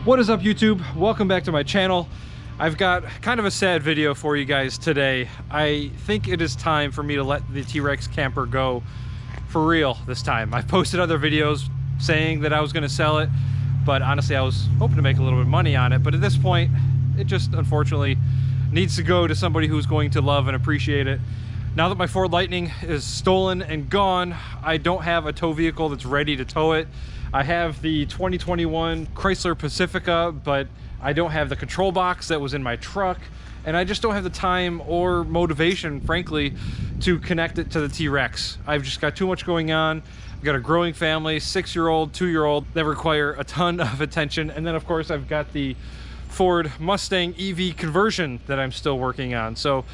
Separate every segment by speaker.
Speaker 1: What is up, YouTube? Welcome back to my channel. I've got kind of a sad video for you guys today. I think it is time for me to let the T-Rex camper go for real this time. I've posted other videos saying that I was going to sell it, but honestly I was hoping to make a little bit of money on it. But at this point, it just unfortunately needs to go to somebody who's going to love and appreciate it. Now that my Ford Lightning is stolen and gone, I don't have a tow vehicle that's ready to tow it. I have the 2021 Chrysler Pacifica, but I don't have the control box that was in my truck, and I just don't have the time or motivation, frankly, to connect it to the T-Rex. I've just got too much going on. I've got a growing family, 6-year-old, 2-year-old, that require a ton of attention. And then of course I've got the Ford Mustang EV conversion that I'm still working on. So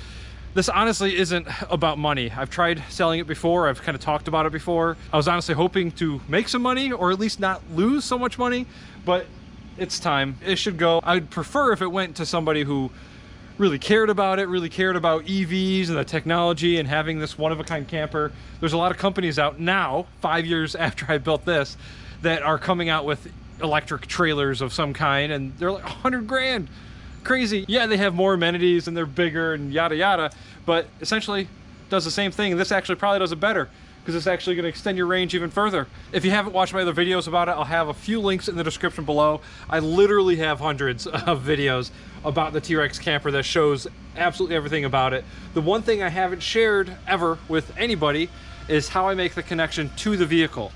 Speaker 1: this honestly isn't about money. I've tried selling it before. I've kind of talked about it before. I was honestly hoping to make some money, or at least not lose so much money, but it's time. It should go. I'd prefer if it went to somebody who really cared about it, really cared about EVs and the technology and having this one-of-a-kind camper. There's a lot of companies out now, 5 years after I built this, that are coming out with electric trailers of some kind, and they're like 100 grand. Crazy. Yeah, they have more amenities and they're bigger and yada yada, but essentially does the same thing. This actually probably does it better because it's actually going to extend your range even further. If you haven't watched my other videos about it, I'll have a few links in the description below. I literally have hundreds of videos about the T-Rex camper that shows absolutely everything about it. The one thing I haven't shared ever with anybody is how I make the connection to the vehicle.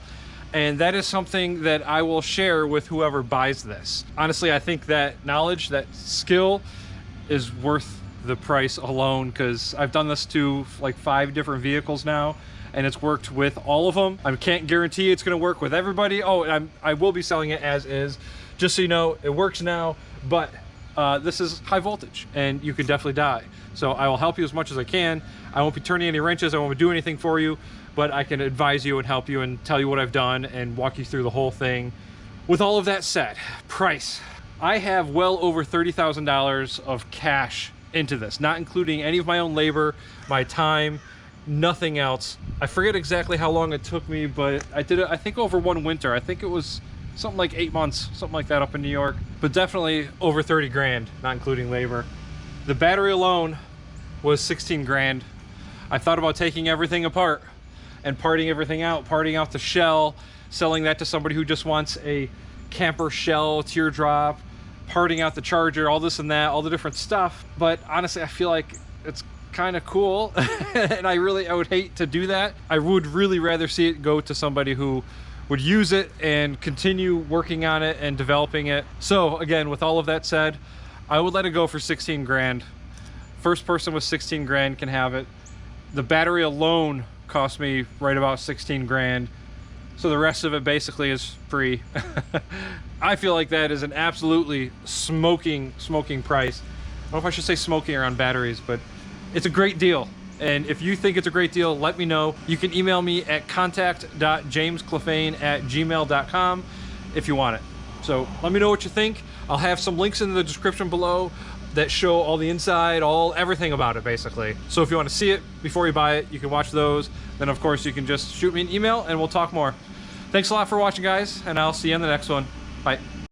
Speaker 1: And that is something that I will share with whoever buys this. Honestly, I think that knowledge, that skill is worth the price alone, because I've done this to like 5 different vehicles now, and it's worked with all of them. I can't guarantee it's gonna work with everybody. Oh, and I will be selling it as is. Just so you know, it works now, but this is high voltage and you can definitely die. So I will help you as much as I can. I won't be turning any wrenches, I won't do anything for you, but I can advise you and help you and tell you what I've done and walk you through the whole thing. With all of that said, price. I have well over $30,000 of cash into this, not including any of my own labor, my time, nothing else. I forget exactly how long it took me, but I did it, I think, over one winter. I think it was something like 8 months, something like that, up in New York, but definitely over 30 grand, not including labor. The battery alone was 16 grand. I thought about taking everything apart and parting everything out, parting out the shell, selling that to somebody who just wants a camper shell, teardrop, parting out the charger, all this and that, all the different stuff. But honestly, I feel like it's kind of cool and I would hate to do that. I would really rather see it go to somebody who would use it and continue working on it and developing it. So again, with all of that said, I would let it go for 16 grand. First person with 16 grand can have it. The battery alone cost me right about 16 grand. So the rest of it basically is free. I feel like that is an absolutely smoking price. I don't know if I should say smoking around batteries, but it's a great deal. And if you think it's a great deal, let me know. You can email me at contact.jamesklafehn@gmail.com if you want it. So let me know what you think. I'll have some links in the description below that show all the inside, everything about it basically. So if you want to see it before you buy it, you can watch those. Then of course you can just shoot me an email and we'll talk more. Thanks a lot for watching, guys, and I'll see you in the next one. Bye.